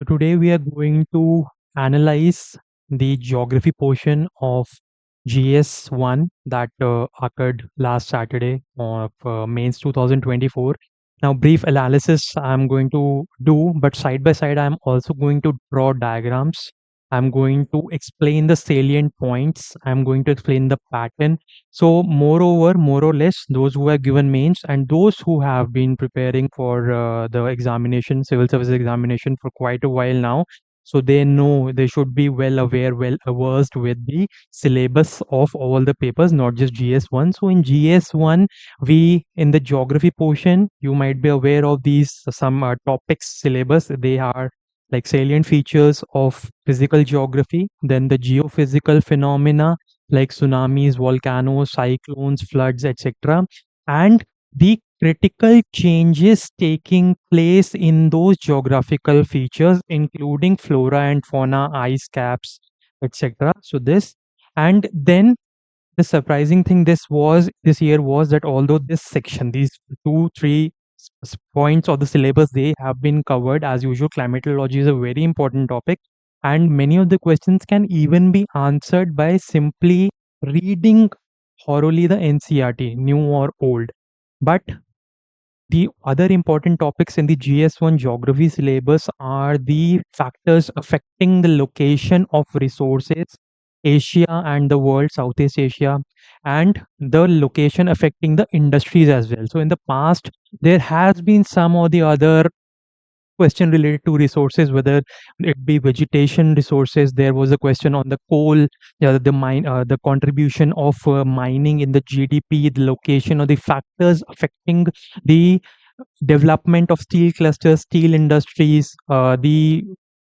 Today we are going to analyze the geography portion of GS1 that occurred last Saturday of Mains 2024. Now, brief analysis I'm going to do, but side by side, I'm also going to draw diagrams. I'm going to explain the salient points. I'm going to explain the pattern. So, moreover, more or less, those who have given mains and those who have been preparing for the examination, civil service examination for quite a while now, so they know they should be well aware, well versed with the syllabus of all the papers, not just GS1. So in GS1, we in the geography portion, you might be aware of these some topics syllabus. They are like salient features of physical geography, then the geophysical phenomena like tsunamis, volcanoes, cyclones, floods, etc. And the critical changes taking place in those geographical features, including flora and fauna, ice caps, etc. So this, and then the surprising thing this year was that although this section, these two, three points of the syllabus, they have been covered as usual. Climatology is a very important topic, and many of the questions can even be answered by simply reading thoroughly the NCERT, new or old. But the other important topics in the GS1 geography syllabus are the factors affecting the location of resources, Asia and the world, Southeast Asia, and the location affecting the industries as well. So, in the past, there has been some or the other question related to resources, whether it be vegetation resources. There was a question on the coal, the contribution of mining in the GDP, the location or the factors affecting the development of steel clusters, steel industries, the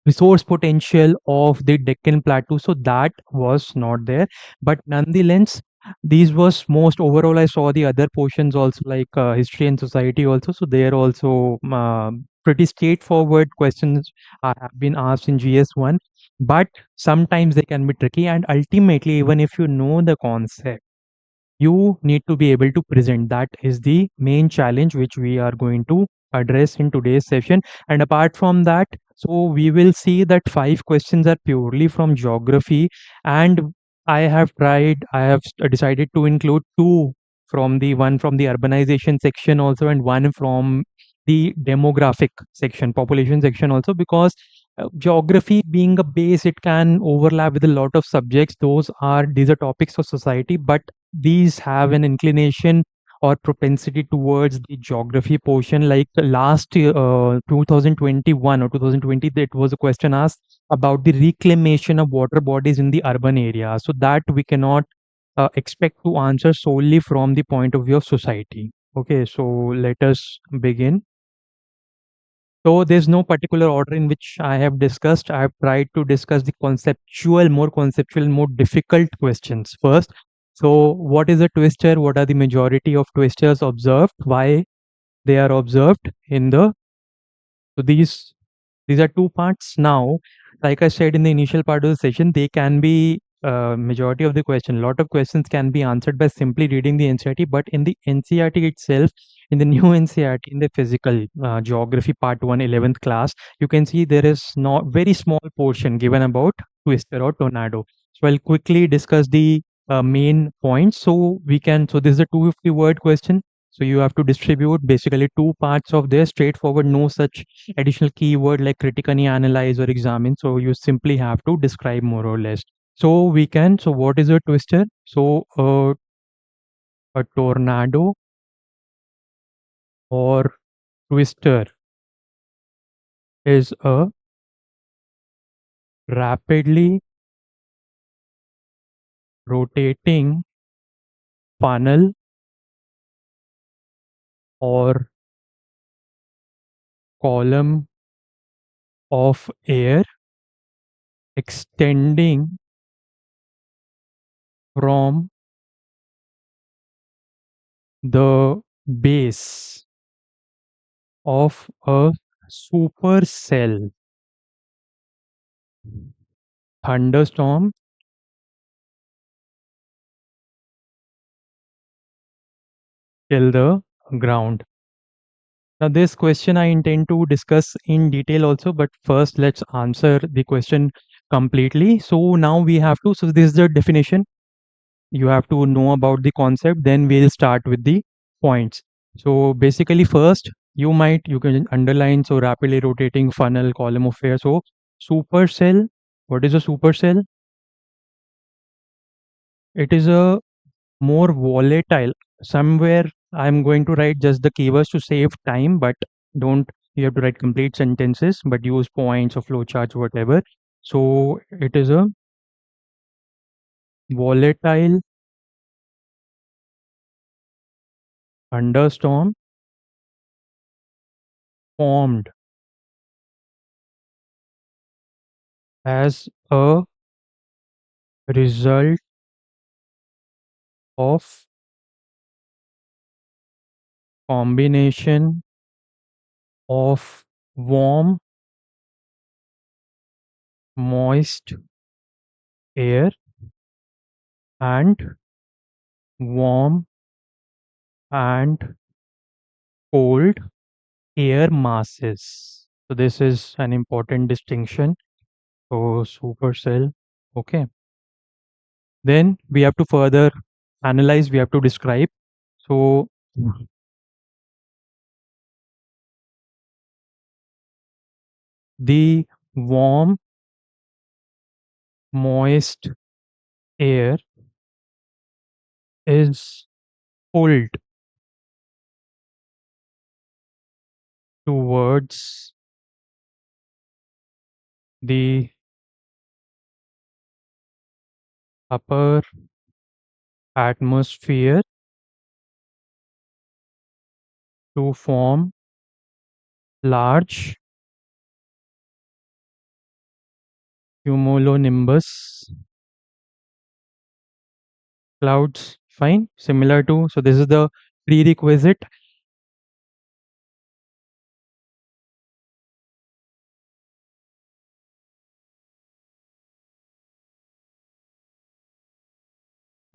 resource potential of the Deccan Plateau. So that was not there. But nonetheless, these was most overall. I saw the other portions also like history and society also. So they are also pretty straightforward questions have been asked in GS1. But sometimes they can be tricky. And ultimately, even if you know the concept, you need to be able to present. That is the main challenge which we are going to address in today's session. And apart from that, so we will see that 5 questions are purely from geography, and I have decided to include two from the one from the urbanization section also, and one from the demographic section, population section also, because geography being a base, it can overlap with a lot of subjects. These are topics of society, but these have an inclination or propensity towards the geography portion. Like the last year, 2021 or 2020, that was a question asked about the reclamation of water bodies in the urban area. So that we cannot expect to answer solely from the point of view of society. Okay, so let us begin. So there's no particular order in which I have discussed. I have tried to discuss the more conceptual, more difficult questions first. So what is a twister? What are the majority of twisters observed? Why they are observed in the so these are two parts. Now, like I said in the initial part of the session, they can be majority of the question. A lot of questions can be answered by simply reading the NCERT, but in the NCERT itself, in the new NCERT, in the physical geography part 1, 11th class, you can see there is not very small portion given about twister or tornado. So I'll quickly discuss the main points. So this is a 250 word question. So you have to distribute basically two parts of this straightforward, no such additional keyword like critically analyze or examine. So you simply have to describe more or less. So what is a twister? So a tornado or twister is a rapidly rotating funnel or column of air extending from the base of a supercell thunderstorm till the ground. Now, this question I intend to discuss in detail also, but first let's answer the question completely. So now we have to, so this is the definition. You have to know about the concept, then we'll start with the points. So basically, first, you can underline, so rapidly rotating funnel column of air. So supercell, what is a supercell? It is a more volatile. Somewhere I'm going to write just the keywords to save time, but don't you have to write complete sentences, but use points or flowcharts, whatever. So it is a volatile thunderstorm formed as a result of combination of warm, moist air and warm and cold air masses. So this is an important distinction. So supercell. Okay. Then we have to further analyze, we have to describe. So the warm, moist air is pulled towards the upper atmosphere to form large cumulonimbus clouds. Fine. Similar to, so this is the prerequisite.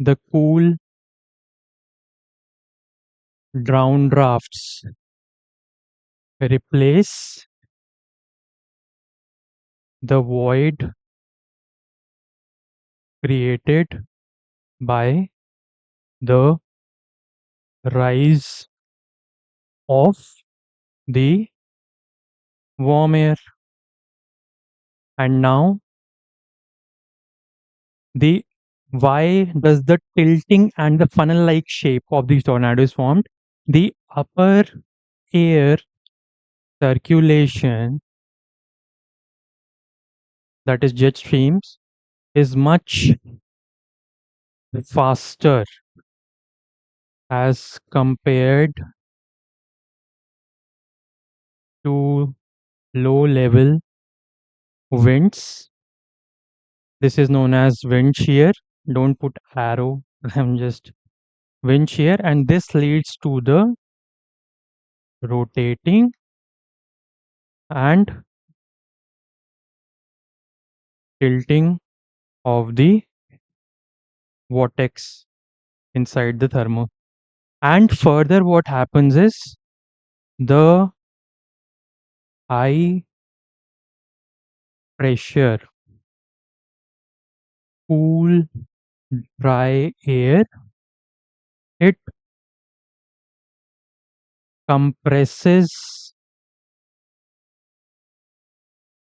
The cool drown drafts replace the void created by the rise of the warm air. And now the why does the tilting and the funnel like shape of these tornadoes formed? The upper air circulation, that is jet streams, is much faster as compared to low level winds. This is known as wind shear. Don't put arrow. I'm just wind shear, and this leads to the rotating and tilting of the vortex inside the thermo. And further, what happens is the high pressure, cool, dry air, it compresses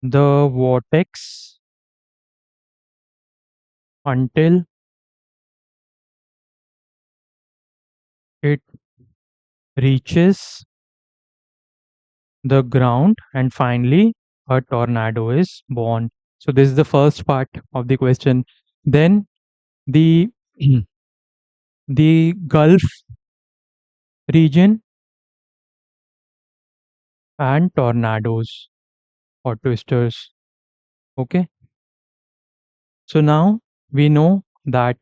the vortex until it reaches the ground, and finally a tornado is born. So this is the first part of the question. Then the the Gulf region and tornadoes or twisters. Okay. So now we know that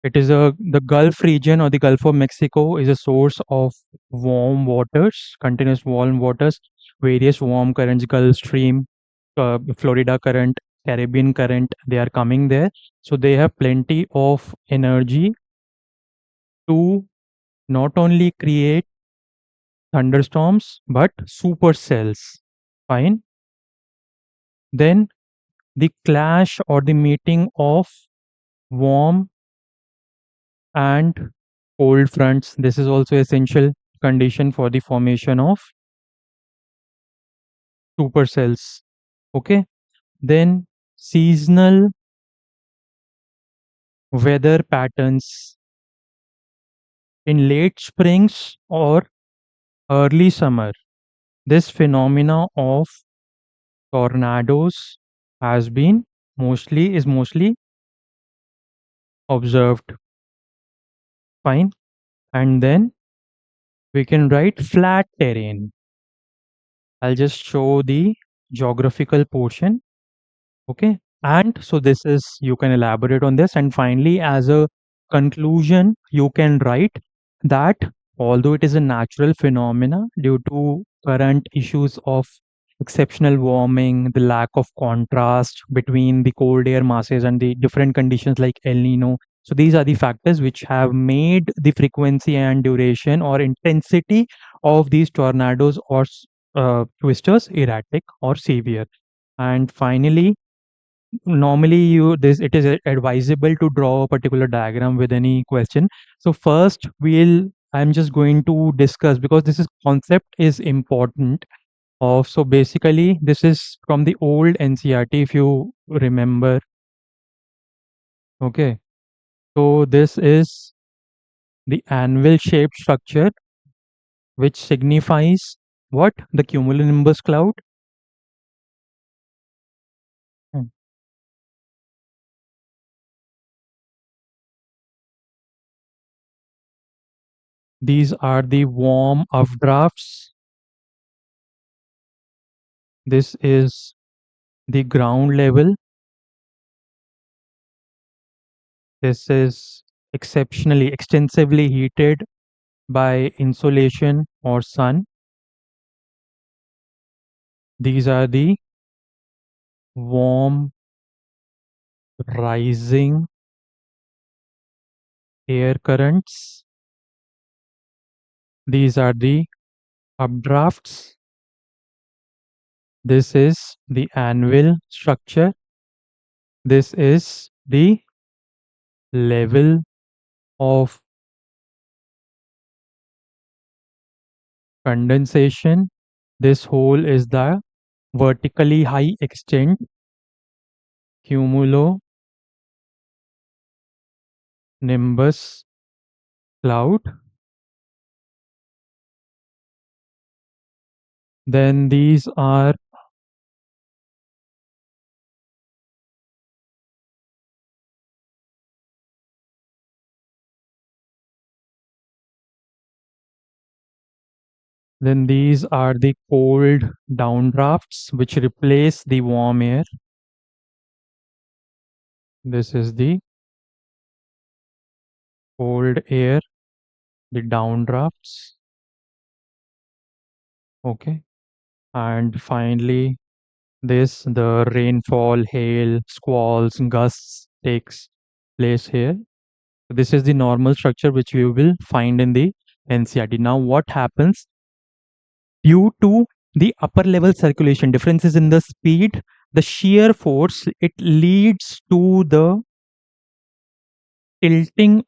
it is the Gulf region or the Gulf of Mexico is a source of warm waters, continuous warm waters, various warm currents, Gulf Stream, Florida current, Caribbean current, they are coming there. So they have plenty of energy to not only create thunderstorms, but supercells. Fine. Then the clash or the meeting of warm and cold fronts. This is also essential condition for the formation of supercells. Okay. Then seasonal weather patterns in late springs or early summer. This phenomena of tornadoes has been mostly observed. Fine. And then we can write flat terrain. I'll just show the geographical portion. Okay. And so this is, you can elaborate on this. And finally, as a conclusion, you can write that although it is a natural phenomena due to current issues of exceptional warming, the lack of contrast between the cold air masses and the different conditions like El Nino. So these are the factors which have made the frequency and duration or intensity of these tornadoes or twisters erratic or severe. And finally, normally you this it is advisable to draw a particular diagram with any question. So first I'm just going to discuss, because this is concept is important of, so basically this is from the old NCRT if you remember. Okay, so this is the anvil shaped structure which signifies what? The cumulonimbus cloud. Hmm. These are the warm updrafts. This is the ground level. This is exceptionally extensively heated by insolation or sun. These are the warm rising air currents. These are the updrafts. This is the anvil structure. This is the level of condensation. This whole is the vertically high extent cumulonimbus cloud. Then these are the cold downdrafts which replace the warm air. This is the cold air, the downdrafts. Okay. And finally, the rainfall, hail, squalls, gusts takes place here. This is the normal structure which we will find in the NCRT. Now, what happens due to the upper level circulation differences in the speed, the shear force, it leads to the tilting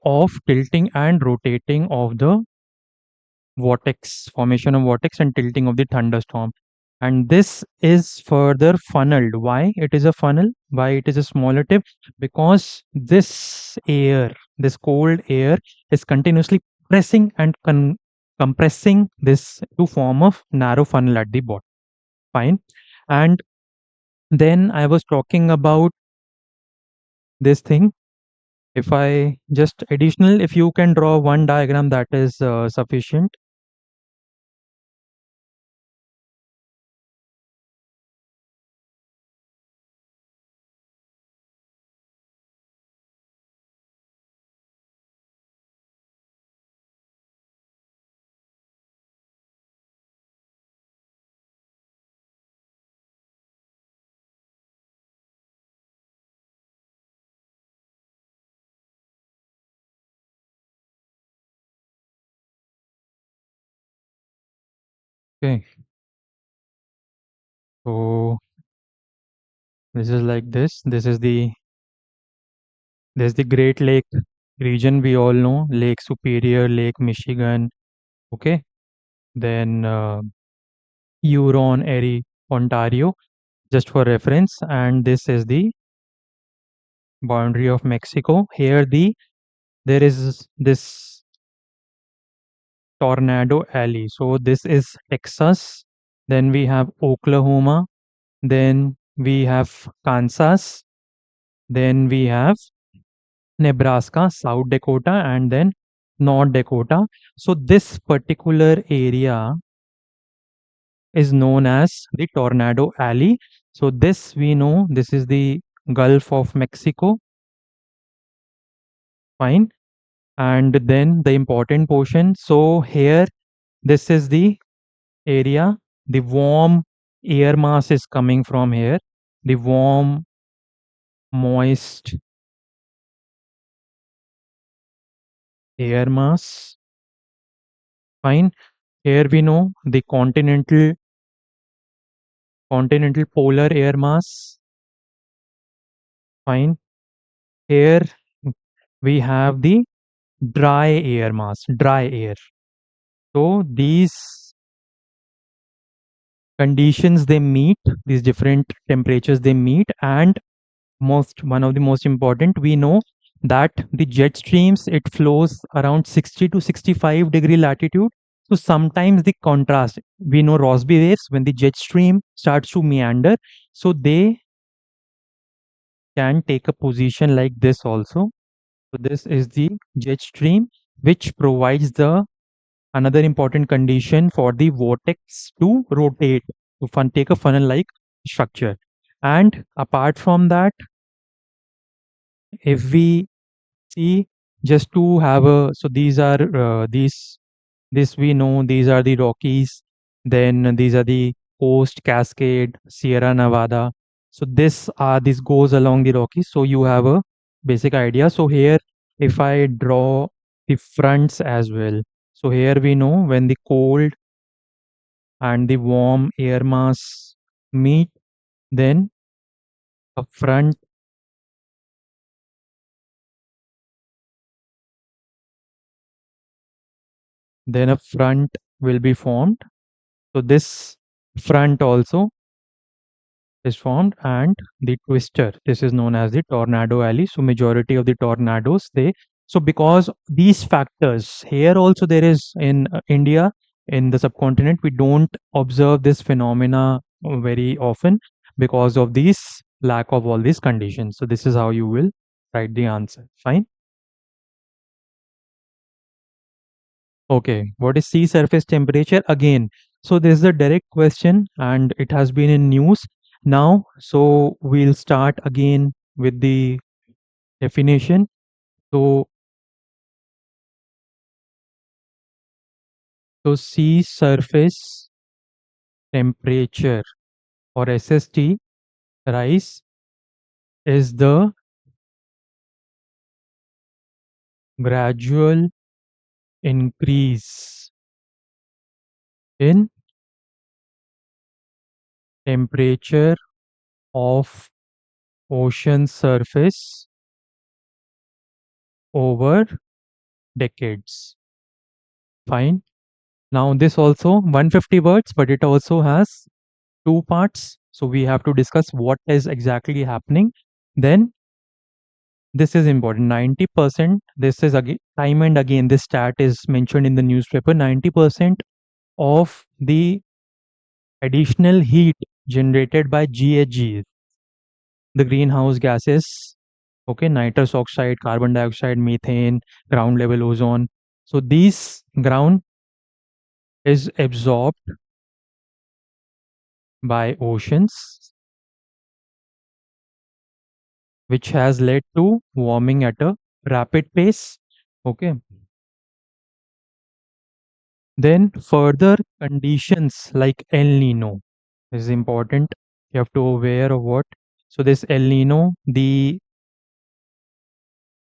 and rotating of the vortex, formation of vortex and tilting of the thunderstorm. And this is further funneled. Why it is a funnel? Why it is a small tip? Because this cold air is continuously pressing and compressing this to form a narrow funnel at the bottom. Fine. And then I was talking about this thing. If I just additional, if you can draw one diagram, that is sufficient. Okay, so this is like this. There's the Great Lake region we all know, Lake Superior, Lake Michigan. Okay, then Huron, Erie, Ontario, just for reference. And this is the boundary of Mexico. Here there is this tornado alley. So this is Texas. Then we have Oklahoma. Then we have Kansas. Then we have Nebraska, South Dakota, and then North Dakota. So this particular area is known as the Tornado Alley. So this we know this is the Gulf of Mexico. Fine. And then the important portion. So here this is the area. The warm air mass is coming from here. The warm, moist air mass. Fine. Here we know the continental polar air mass. Fine. Here we have the dry air mass, dry air. So these conditions they meet, these different temperatures they meet, and one of the most important, we know that the jet streams it flows around 60 to 65-degree latitude. So sometimes the contrast, we know Rossby waves when the jet stream starts to meander, so they can take a position like this also. So this is the jet stream which provides the another important condition for the vortex to rotate to take a funnel like structure. And apart from that, if we see, just to have a, so these are this we know these are the Rockies, then these are the Coast, Cascade, Sierra Nevada. So this goes along the Rockies, so you have a basic idea. So here if I draw the fronts as well, so here we know when the cold and the warm air mass meet, then a front, then a front will be formed. So this front also is formed, and the twister, this is known as the tornado alley. So majority of the tornadoes they, so because these factors here also there is in India, in the subcontinent we don't observe this phenomena very often because of these lack of all these conditions. So this is how you will write the answer. Fine. Okay, what is sea surface temperature? Again, so this is a direct question and it has been in news now. So we'll start again with the definition. So, so sea surface temperature or SST rise is the gradual increase in temperature of ocean surface over decades. Fine. Now this also 150 words, but it also has two parts. So we have to discuss what is exactly happening. Then this is important. 90%, this is again time and again this stat is mentioned in the newspaper. 90% of the additional heat generated by GHGs, the greenhouse gases, okay, nitrous oxide, carbon dioxide, methane, ground level ozone. So these ground is absorbed by oceans, which has led to warming at a rapid pace. Okay. Then further conditions like El Nino is important. You have to aware of what. So this El Nino, the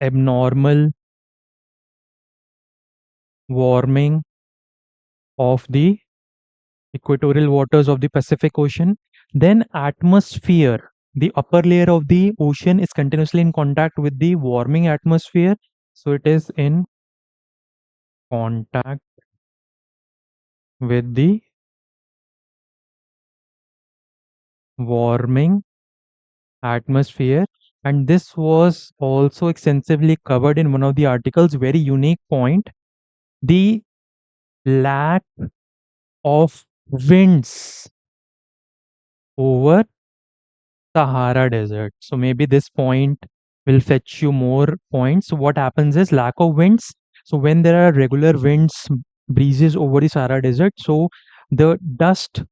abnormal warming of the equatorial waters of the Pacific Ocean. Then atmosphere. The upper layer of the ocean is continuously in contact with the warming atmosphere. So it is in contact with the warming atmosphere. And this was also extensively covered in one of the articles. Very unique point. The lack of winds over Sahara Desert. So maybe this point will fetch you more points. So what happens is lack of winds. So when there are regular winds, breezes over the Sahara Desert, so the dust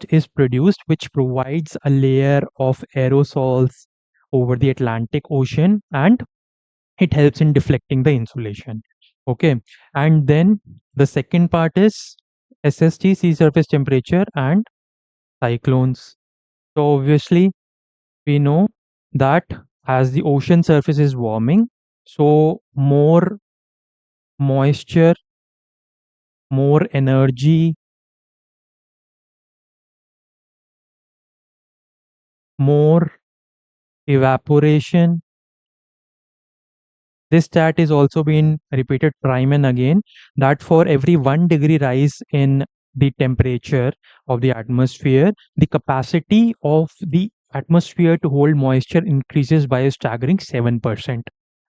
is produced, which provides a layer of aerosols over the Atlantic Ocean, and it helps in deflecting the insulation. Okay, and then the second part is SST, sea surface temperature, and cyclones. So obviously we know that as the ocean surface is warming, so more moisture, more energy, more evaporation. This stat is also been repeated time and again, that for every 1 degree rise in the temperature of the atmosphere, the capacity of the atmosphere to hold moisture increases by a staggering 7%.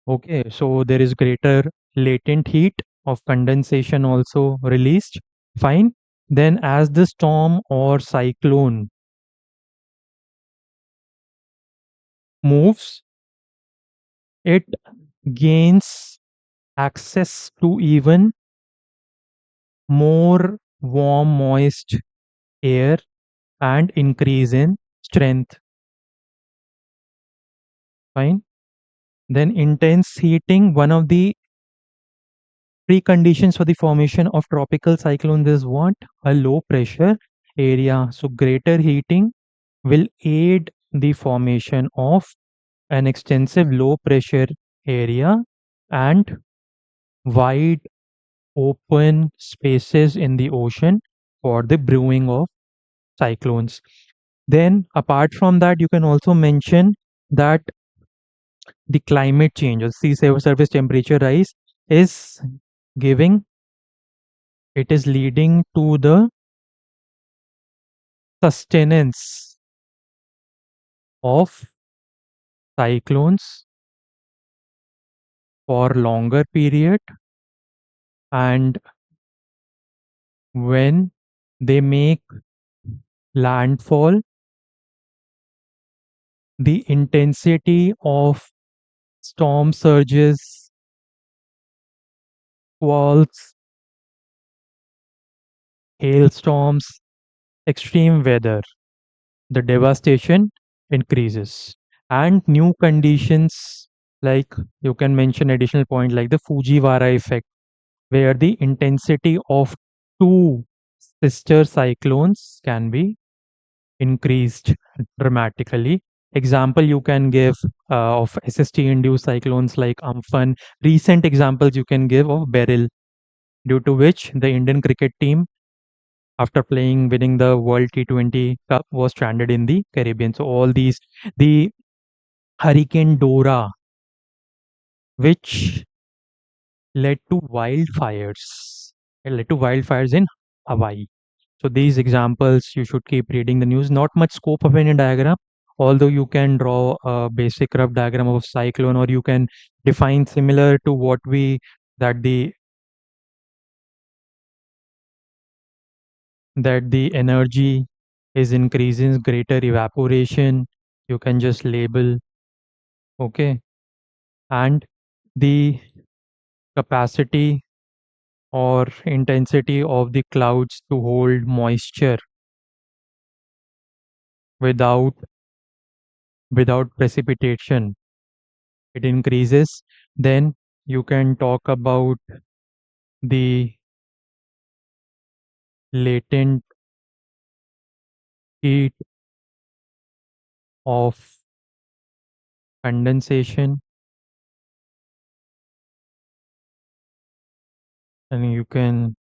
Okay, so there is greater latent heat of condensation also released. Fine. Then, as the storm or cyclone moves, it gains access to even more warm, moist air and increase in strength. Fine. Then, intense heating, one of the preconditions for the formation of tropical cyclones is what? A low pressure area. So, greater heating will aid the formation of an extensive low pressure area and wide open spaces in the ocean for the brewing of cyclones. Then, apart from that, you can also mention that the climate change or surface temperature rise is giving, it is leading to the sustenance of cyclones for longer period, and when they make landfall, the intensity of storm surges, squalls, hailstorms, extreme weather, the devastation increases. And new conditions, like you can mention additional point like the Fujiwara effect, where the intensity of two sister cyclones can be increased dramatically. Example you can give of SST induced cyclones like Amphan. Recent examples you can give of Beryl, due to which the Indian cricket team, after playing winning the World T20 Cup, was stranded in the Caribbean. So all these, the Hurricane Dora, which led to wildfires, it led to wildfires in Hawaii. So these examples you should keep reading the news. Not much scope of any diagram, although you can draw a basic rough diagram of cyclone, or you can define similar to what we, that the energy is increasing, greater evaporation. You can just label, okay, and the capacity or intensity of the clouds to hold moisture without precipitation, it increases. Then you can talk about the latent heat of condensation, and you can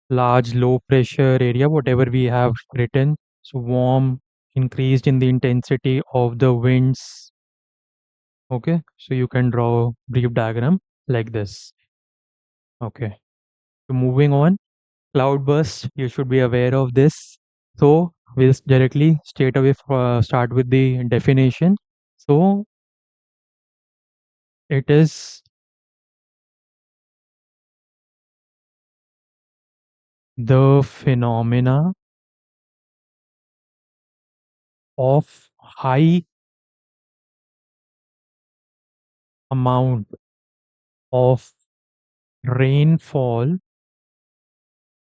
large low pressure area, whatever we have written. So warm increased in the intensity of the winds. Okay, so you can draw brief diagram like this. Okay, so moving on, cloudburst, you should be aware of this. So we'll directly straight away start with the definition. So it is the phenomena of high amount of rainfall.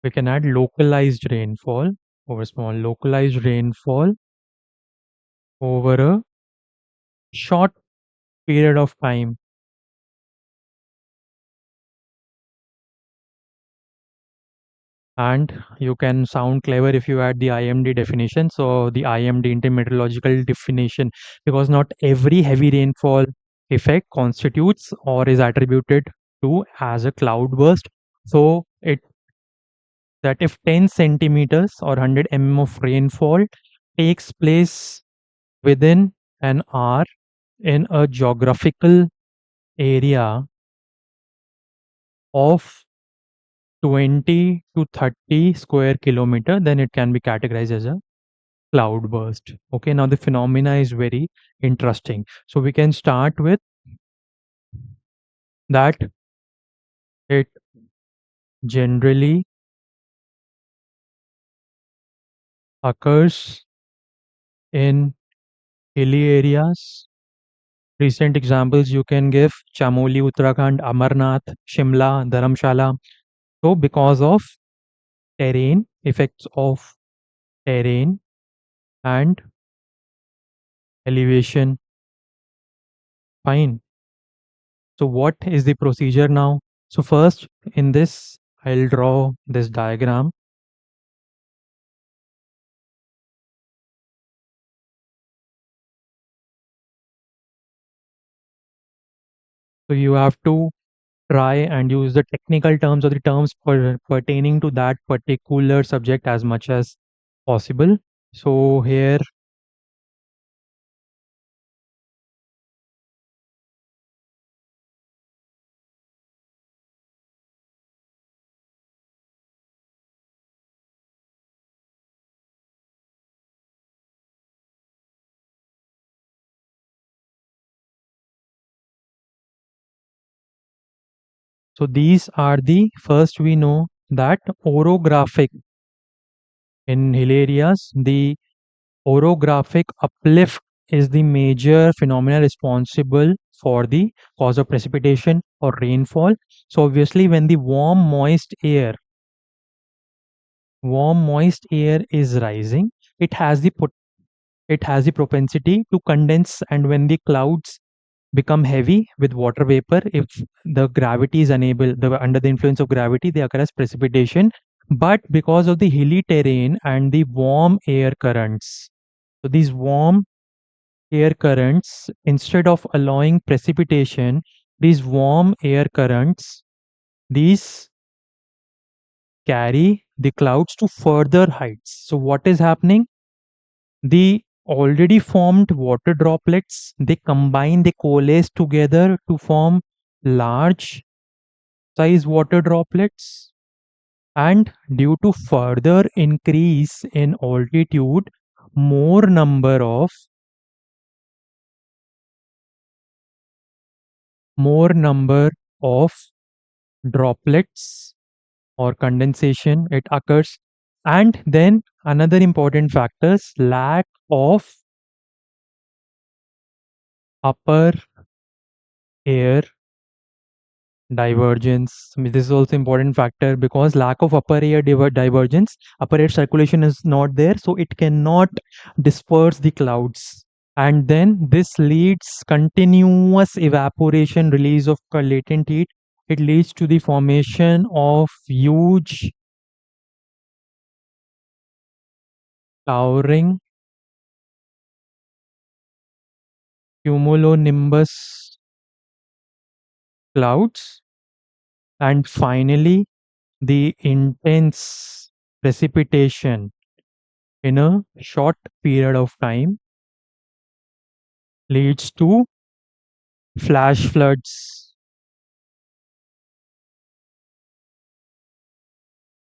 We can add localized rainfall over small localized rainfall over a short period of time. And you can sound clever if you add the IMD definition. So the IMD intermeteorological definition, because not every heavy rainfall effect constitutes or is attributed to as a cloudburst. So it that if 10 centimeters or 100 mm of rainfall takes place within an hour in a geographical area of 20 to 30 square kilometer, then it can be categorized as a cloudburst. Okay, now the phenomena is very interesting. So we can start with that it generally occurs in hilly areas. Recent examples you can give Chamoli, Uttarakhand, Amarnath, Shimla, Dharamshala. So because of terrain, effects of terrain and elevation. Fine. So what is the procedure now? So first in this, I'll draw this diagram. So you have to try and use the technical terms or the terms pertaining to that particular subject as much as possible. So here, so these are the first we know that orographic in hill areas, the orographic uplift is the major phenomena responsible for the cause of precipitation or rainfall. So obviously when the warm moist air is rising, it has the it has the propensity to condense, and when the clouds become heavy with water vapor, if the gravity is unable the under the influence of gravity, they occur as precipitation. But because of the hilly terrain and the warm air currents, so these warm air currents, instead of allowing precipitation, these warm air currents, these carry the clouds to further heights. So what is happening? The already formed water droplets, they combine, they coalesce together to form large size water droplets, and due to further increase in altitude, more number of more number of droplets or condensation it occurs. And then another important factor is lack of upper air divergence. I mean, this is also important factor because lack of upper air divergence, upper air circulation is not there, so it cannot disperse the clouds. And then this leads continuous evaporation, release of latent heat. It leads to the formation of huge towering cumulonimbus clouds. And finally, the intense precipitation in a short period of time leads to flash floods,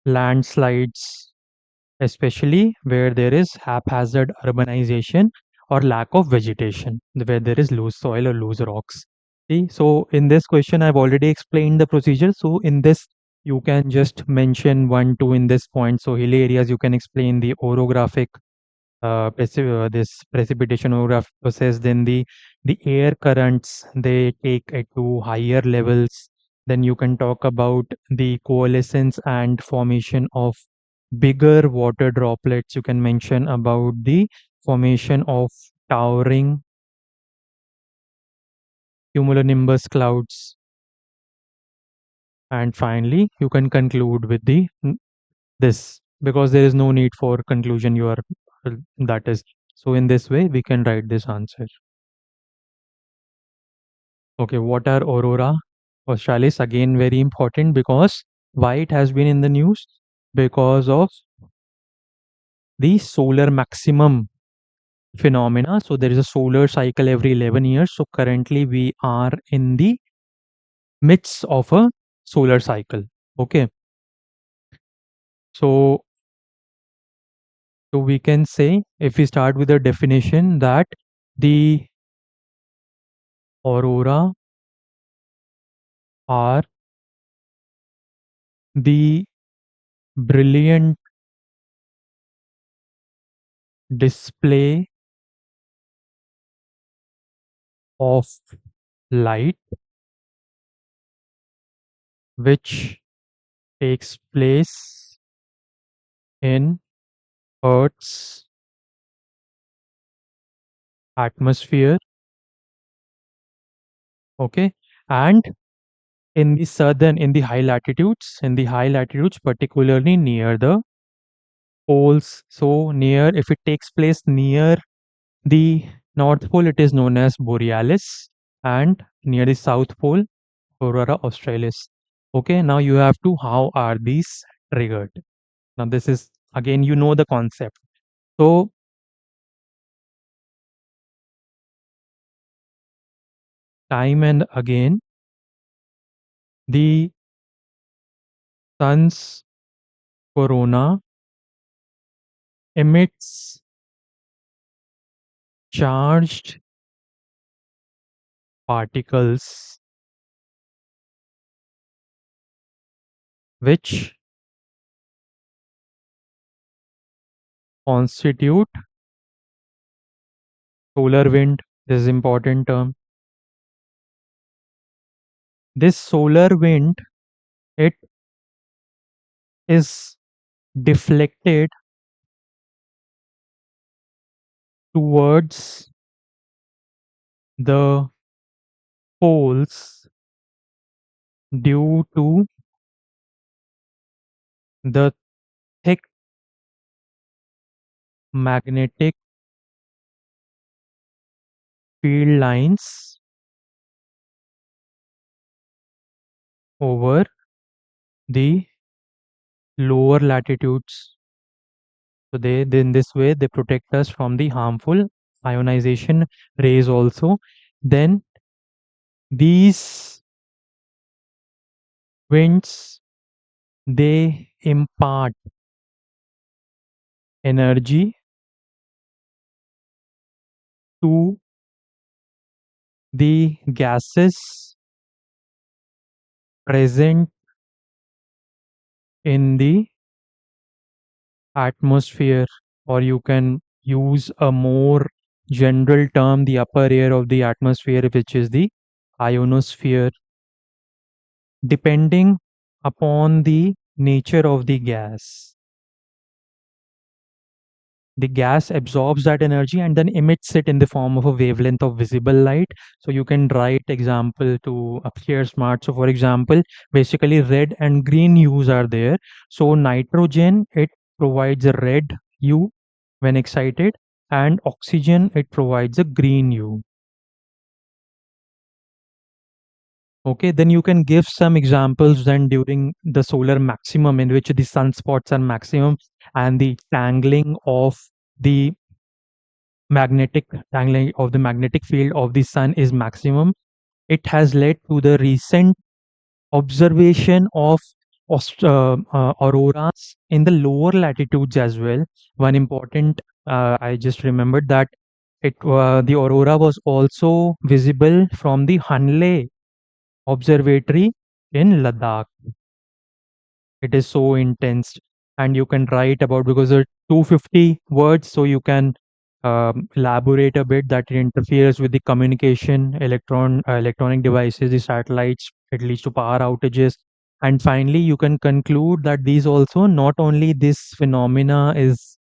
landslides, especially where there is haphazard urbanization or lack of vegetation, where there is loose soil or loose rocks. See, so in this question, I've already explained the procedure. So in this, you can just mention one, two in this point. So hilly areas, you can explain the orographic this precipitation orographic process. Then the air currents, they take it to higher levels. Then you can talk about the coalescence and formation of bigger water droplets. You can mention about the formation of towering cumulonimbus clouds. And finally, you can conclude with this, because there is no need for conclusion. You are that is, so in this way we can write this answer. Okay, what are aurora australis? Again, very important, because why it has been in the news? Because of the solar maximum phenomena. So there is a solar cycle every 11 years. So currently we are in the midst of a solar cycle. Okay. So we can say, if we start with a definition, that the aurora are the brilliant display of light which takes place in Earth's atmosphere. Okay. And in the high latitudes, particularly near the poles. So near, if it takes place near the North Pole, it is known as borealis, and near the South Pole, aurora australis. Okay, now you have to, how are these triggered? Now this is, again, you know the concept. So time and again, the sun's corona emits charged particles which constitute solar wind. This is important term. This solar wind, it is deflected towards the poles due to the thick magnetic field lines over the lower latitudes. So in this way, they protect us from the harmful ionization rays also. Then these winds, they impart energy to the gases present in the atmosphere, or you can use a more general term, the upper air of the atmosphere, which is the ionosphere. Depending upon the nature of the gas absorbs that energy and then emits it in the form of a wavelength of visible light. So you can write example to appear smart. So for example, basically red and green hues are there. So nitrogen, it provides a red hue when excited, and oxygen, it provides a green hue. Okay, then you can give some examples then during the solar maximum in which the sunspots are maximum and the the tangling of the magnetic field of the sun is maximum. It has led to the recent observation of auroras in the lower latitudes as well. One important, I just remembered that the aurora was also visible from the Hanle Observatory in Ladakh. It is so intense, and you can write about because there are 250 words, so you can elaborate a bit that it interferes with the communication, electronic devices, the satellites. It leads to power outages, and finally, you can conclude that these also not only this phenomena is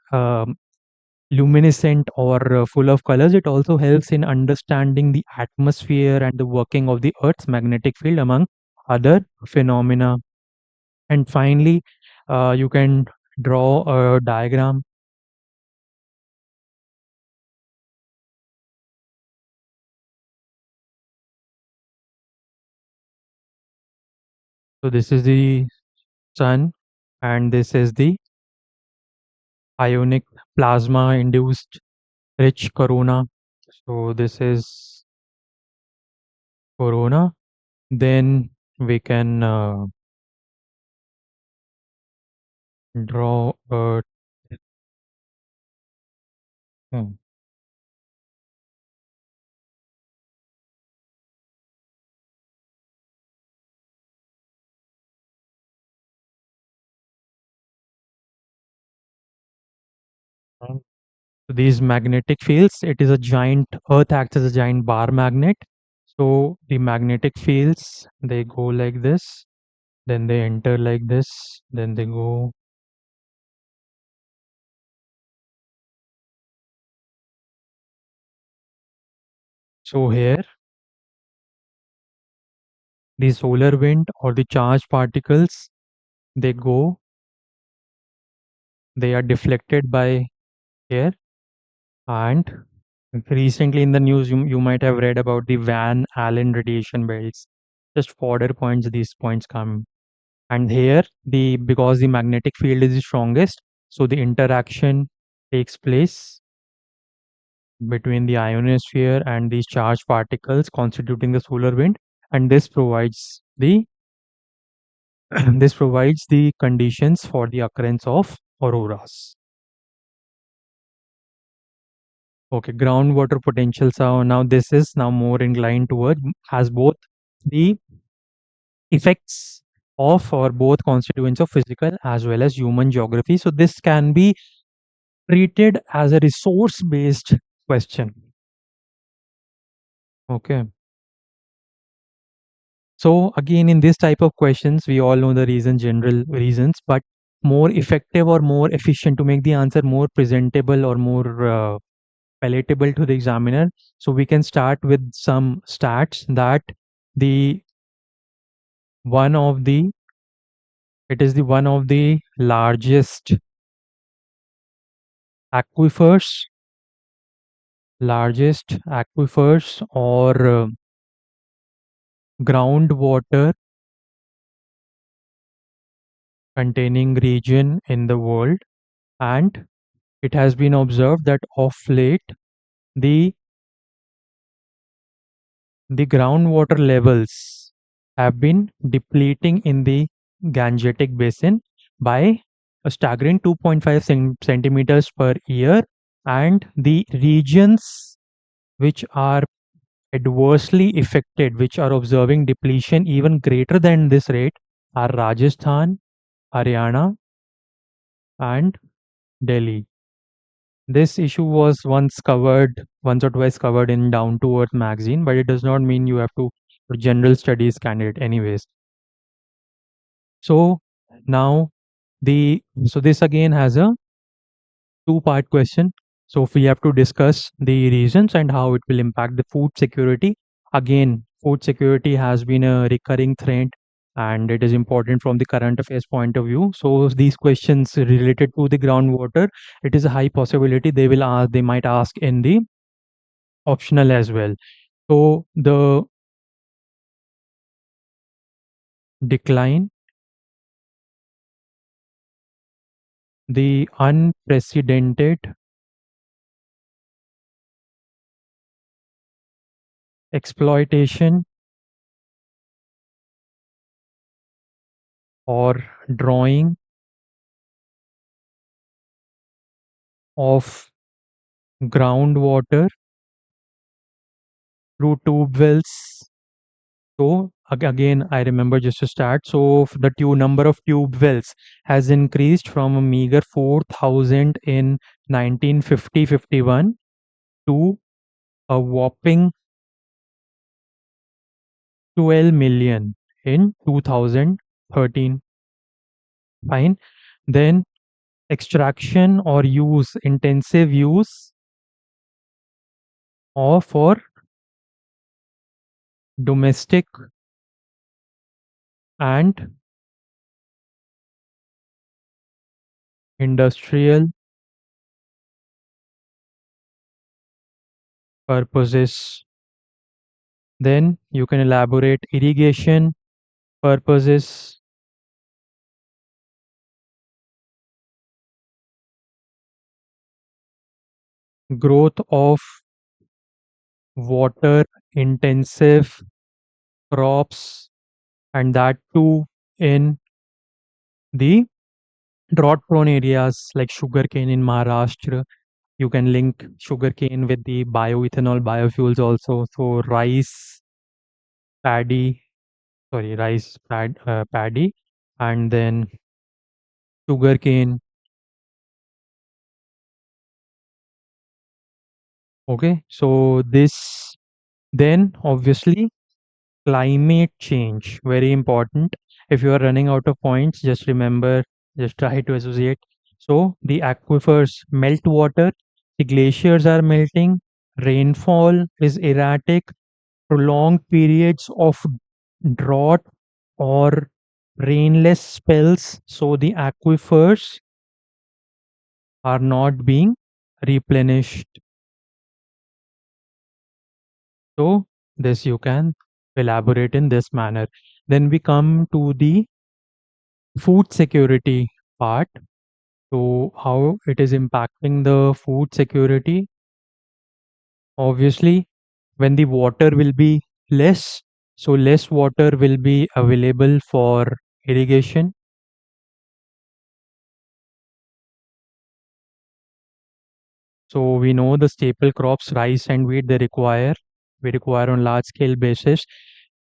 luminescent or full of colors, it also helps in understanding the atmosphere and the working of the Earth's magnetic field, among other phenomena. And finally, you can draw a diagram. So this is the sun, and this is the ionic plasma induced rich corona. So this is corona. Then we can draw a hmm, hmm. So these magnetic fields. It is a giant. Earth acts as a giant bar magnet. So the magnetic fields they go like this, then they enter like this, then they go. So here the solar wind or the charged particles they go, they are deflected by here. And recently in the news you might have read about the Van Allen radiation belts. Just further points, these points come. And here the because the magnetic field is the strongest, so the interaction takes place between the ionosphere and these charged particles constituting the solar wind, and this provides the this provides the conditions for the occurrence of auroras. Okay, groundwater potentials are now this is now more inclined toward has both the effects of or both constituents of physical as well as human geography. So this can be treated as a resource based question. Okay. So again, in this type of questions, we all know the reason, general reasons, but more effective or more efficient to make the answer more presentable or more palatable to the examiner. So we can start with some stats that the one of the it is the one of the aquifers largest aquifers or groundwater containing region in the world, and it has been observed that of late the the groundwater levels have been depleting in the Gangetic basin by a staggering 2.5 centimeters per year, and the regions which are adversely affected, which are observing depletion even greater than this rate, are Rajasthan, Haryana, and Delhi. This issue was once or twice covered in Down to Earth magazine, but it does not mean you have to general studies candidate anyways. So now this again has a two-part question. So if we have to discuss the reasons and how it will impact the food security. Again, food security has been a recurring threat and it is important from the current affairs point of view. So these questions related to the groundwater, it is a high possibility they might ask in the optional as well. So decline, the unprecedented exploitation or drawing of groundwater through tube wells. So again, I remember just to start. So the number of tube wells has increased from a meager 4,000 in 1950-51 to a whopping 12 million in 2013. Fine. Then extraction or use, intensive use of for domestic and industrial purposes. Then you can elaborate irrigation purposes, growth of water intensive crops, and that too in the drought prone areas like sugarcane in Maharashtra. You can link sugarcane with the bioethanol biofuels also. So paddy, paddy, and then sugarcane. Okay, so this then obviously climate change, very important. If you are running out of points, just remember, just try to associate. So the aquifers melt water, the glaciers are melting, rainfall is erratic, prolonged periods of drought or rainless spells. So the aquifers are not being replenished. So this you can elaborate in this manner. Then we come to the food security part. So how it is impacting the food security? Obviously, when the water will be less, so less water will be available for irrigation. So we know the staple crops, rice and wheat, we require on large scale basis.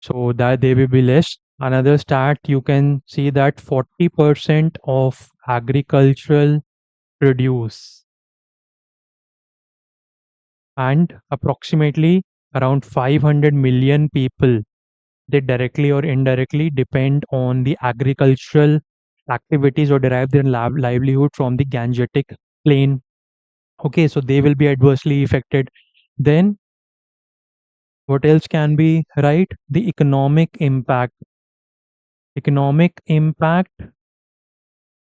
So that they will be less. Another stat you can see that 40% of agricultural produce and approximately around 500 million people, they directly or indirectly depend on the agricultural activities or derive their livelihood from the Gangetic plain. Okay, so they will be adversely affected. Then what else can be right? The economic impact. Economic impact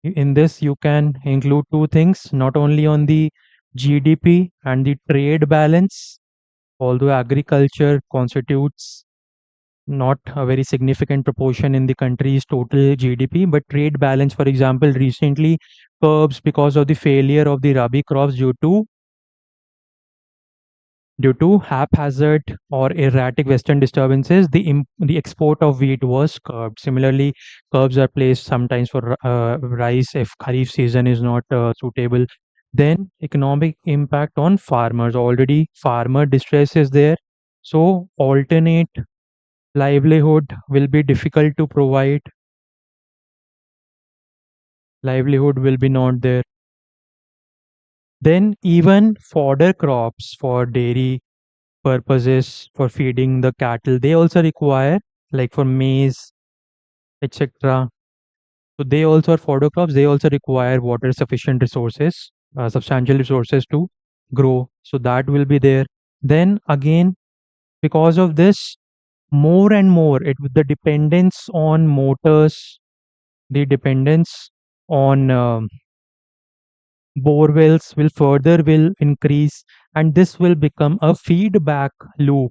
in this you can include two things, not only on the GDP and the trade balance, although agriculture constitutes not a very significant proportion in the country's total GDP, but trade balance, for example, recently curbs because of the failure of the rabi crops due to haphazard or erratic western disturbances, the export of wheat was curbed. Similarly, curbs are placed sometimes for rice if kharif season is not suitable. Then economic impact on farmers. Already farmer distress is there, so alternate livelihood will be difficult to provide. Livelihood will be not there. Then even fodder crops for dairy purposes for feeding the cattle, they also require, like for maize, etc. So they also are fodder crops, they also require water sufficient resources, substantial resources to grow. So that will be there. Then again, because of this, more and more the dependence on motors, the dependence on bore wells will increase, and this will become a feedback loop.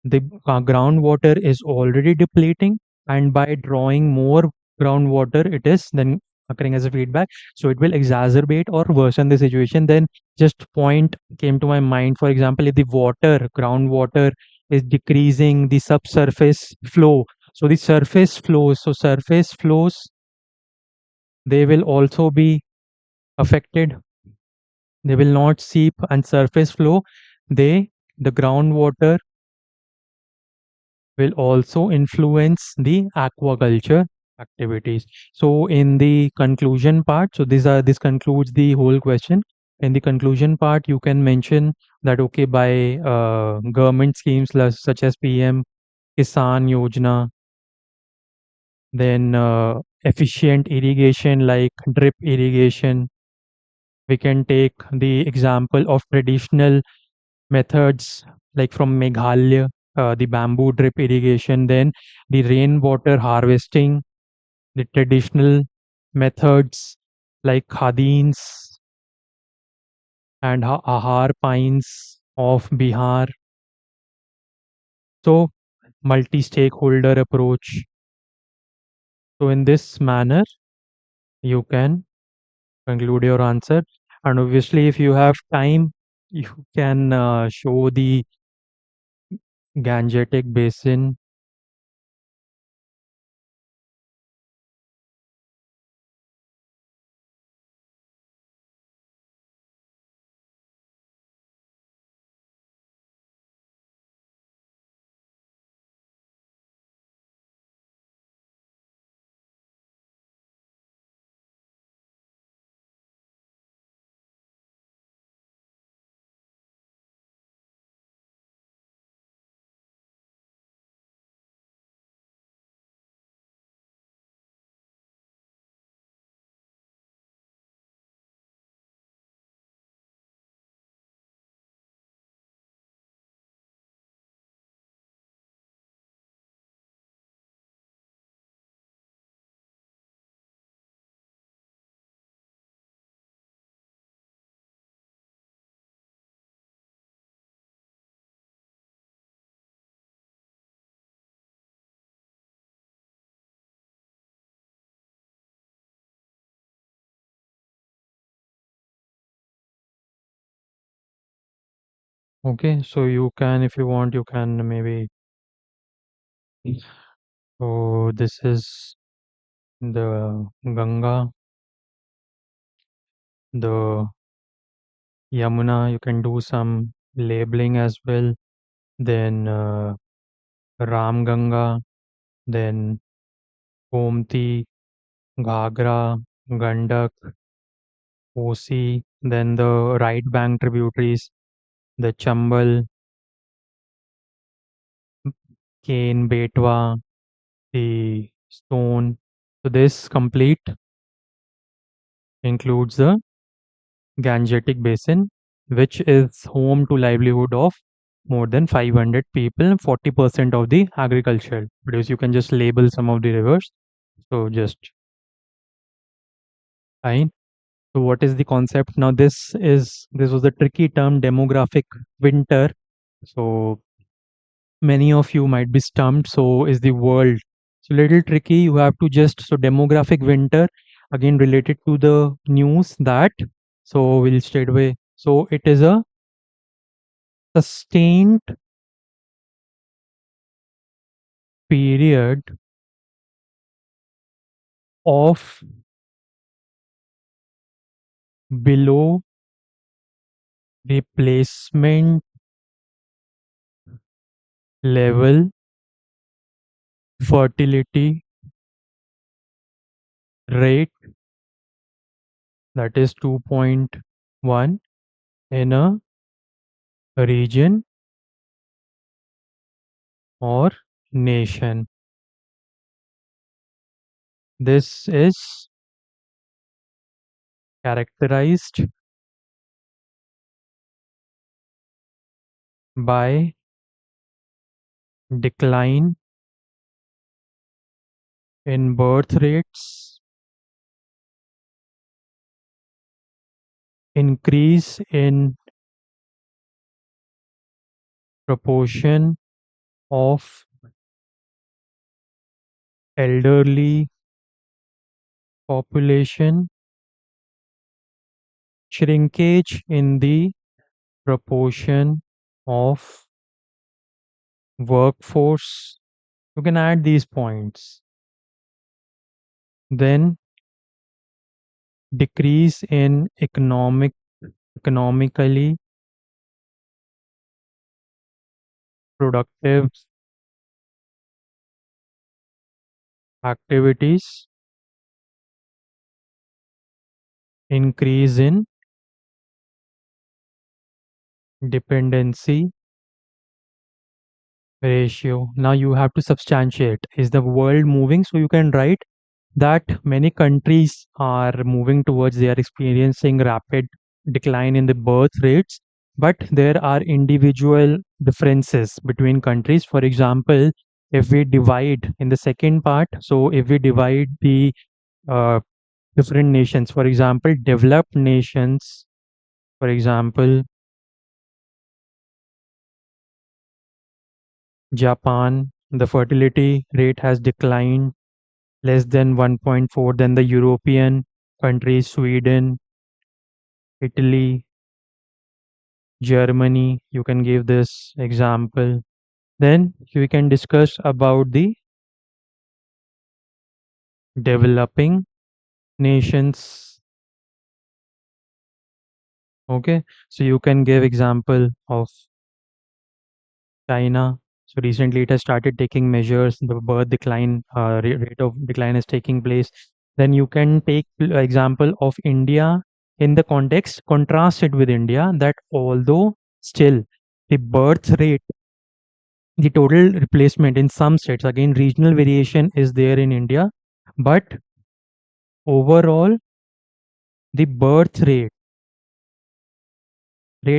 The groundwater is already depleting, and by drawing more groundwater, it is then occurring as a feedback. So it will exacerbate or worsen the situation. Then just point came to my mind. For example, if the water, groundwater, is decreasing the subsurface flow, so the surface flows, they will also be affected. They will not seep, and surface flow, they the groundwater will also influence the aquaculture activities. So in the conclusion part, so this concludes the whole question. In the conclusion part, you can mention that okay, by government schemes such as PM Kisan Yojana, then efficient irrigation like drip irrigation, we can take the example of traditional methods like from Meghalaya, the bamboo drip irrigation, then the rainwater harvesting, the traditional methods like khadins and ahar pines of Bihar. So, multi stakeholder approach. So, in this manner, you can conclude your answer. And obviously, if you have time, you can show the Gangetic basin. Okay, so you can, if you want, you can maybe. So this is the Ganga, the Yamuna. You can do some labeling as well. Then Ram Ganga, then Gomti, Ghagra, Gandak, Kosi, then the right bank tributaries, the Chambal, Kane, Betwa, the Stone. So this complete includes the Gangetic Basin, which is home to livelihood of more than 500 people, 40% of the agricultural produce. You can just label some of the rivers. So just fine. So what is the concept? Now this was the tricky term demographic winter. So many of you might be stumped. So is the world. So little tricky. You have to just so demographic winter again related to the news that so we'll straight away. So it is a sustained period of below replacement level fertility rate, that is 2.1 in a region or nation. This is characterized by decline in birth rates, increase in proportion of elderly population, shrinkage in the proportion of workforce. You can add these points. Then decrease in economically productive activities, increase in dependency ratio. Now you have to substantiate. Is the world moving? So you can write that many countries are moving towards, they are experiencing rapid decline in the birth rates, but there are individual differences between countries. For example, if we divide in the second part, so if we divide the uh, different nations, for example, developed nations, for example, Japan, the fertility rate has declined less than 1.4 than the European countries, Sweden, Italy, Germany. You can give this example. Then we can discuss about the developing nations. Okay, so you can give example of China. So recently it has started taking measures. The birth decline, rate of decline is taking place. Then you can take example of India in the context, contrast it with India, that although still the birth rate, the total replacement in some states, again regional variation is there in India, but overall the birth rate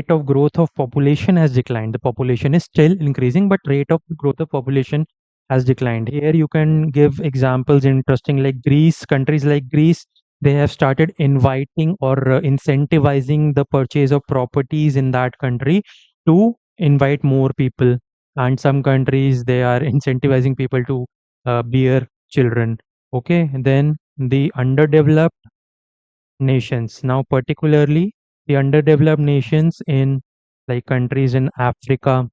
of growth of population has declined. The population is still increasing, but rate of growth of population has declined. Here you can give examples interesting, like Greece. Countries like Greece, they have started inviting or incentivizing the purchase of properties in that country to invite more people. And some countries, they are incentivizing people to bear children. Okay, then the underdeveloped nations. Now, particularly the underdeveloped nations in, like, countries in Africa,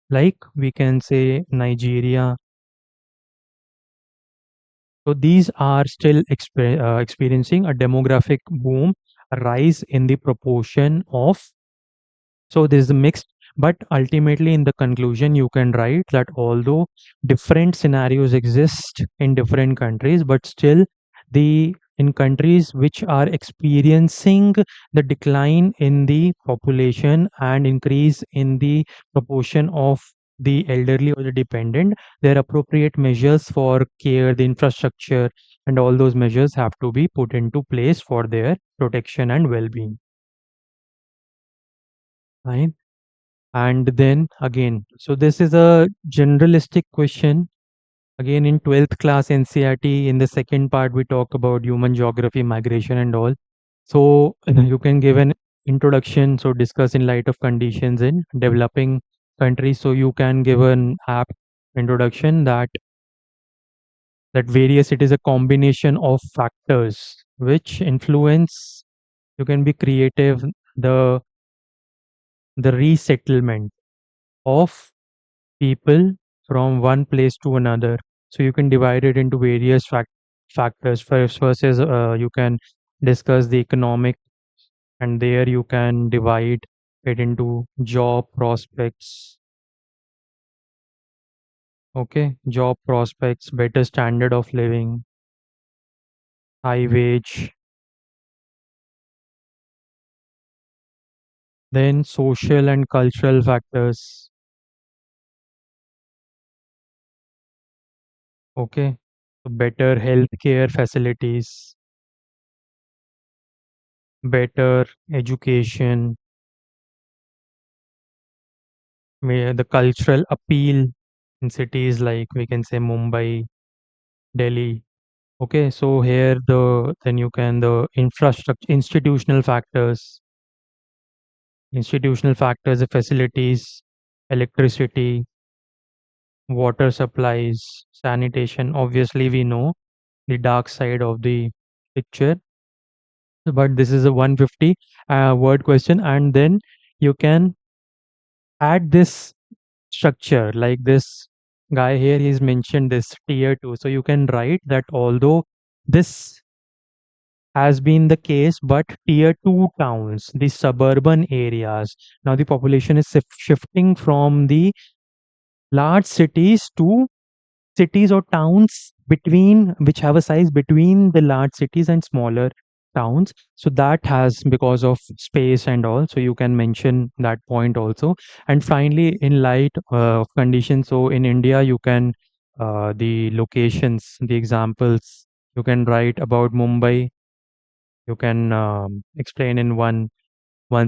like we can say Nigeria. So these are still experiencing a demographic boom, a rise in the proportion of. So this is mixed, but ultimately in the conclusion, you can write that although different scenarios exist in different countries, but still the in countries which are experiencing the decline in the population and increase in the proportion of the elderly or the dependent, their appropriate measures for care, the infrastructure, and all those measures have to be put into place for their protection and well-being. Right? And then again, so this is a generalistic question. Again, in 12th class NCRT, in the second part, we talk about human geography, migration, and all. So you can give an introduction, so discuss in light of conditions in developing countries. So you can give an apt introduction that various, it is a combination of factors which influence. You can be creative, the the resettlement of people from one place to another. So you can divide it into various factors. First is you can discuss the economic, and there you can divide it into job prospects. Okay, job prospects, better standard of living, high wage, then social and cultural factors. Okay, so better healthcare facilities, better education, the cultural appeal in cities like, we can say, Mumbai, Delhi. Okay, so here the then you can the infrastructure, institutional factors, the facilities, electricity, water supplies, sanitation. Obviously, we know the dark side of the picture, but this is a 150 word question, and then you can add this structure like this guy here. He's mentioned this tier 2, so you can write that although this has been the case, but tier 2 towns, the suburban areas, now the population is shifting from the large cities to cities or towns between, which have a size between the large cities and smaller towns. So that has because of space and all, so you can mention that point also. And finally, in light of conditions, so in India you can the locations, the examples, you can write about Mumbai. You can explain in one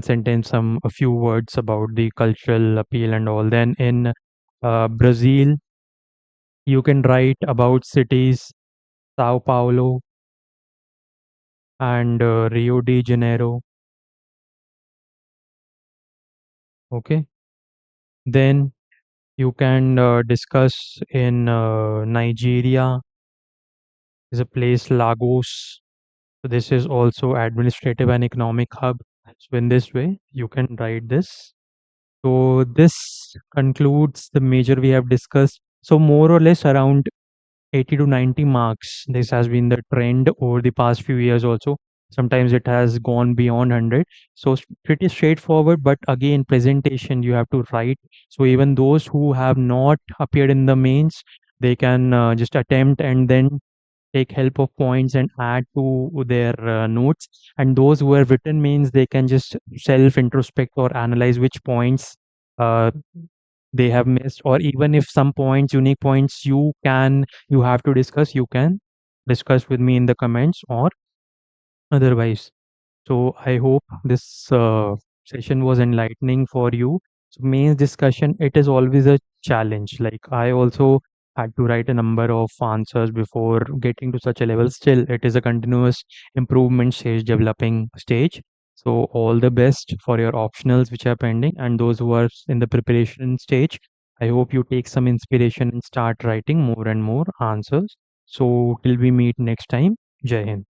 sentence some a few words about the cultural appeal and all. Then in Brazil, you can write about cities Sao Paulo and Rio de Janeiro. Okay. Then you can discuss in Nigeria is a place Lagos. So this is also administrative and economic hub. So in this way, you can write this. So this concludes the major we have discussed. So more or less around 80 to 90 marks. This has been the trend over the past few years also. Sometimes it has gone beyond 100. So pretty straightforward, but again, presentation you have to write. So even those who have not appeared in the mains, they can just attempt and then take help of points and add to their notes. And those who have written mains, they can just self introspect or analyze which points uh, they have missed, or even if some points, unique points, you have to discuss, you can discuss with me in the comments or otherwise. So I hope this session was enlightening for you. So mains discussion, it is always a challenge. Like I also had to write a number of answers before getting to such a level. Still, it is a continuous improvement stage, developing stage. So all the best for your optionals which are pending and those who are in the preparation stage. I hope you take some inspiration and start writing more and more answers. So till we meet next time, Jai Hind.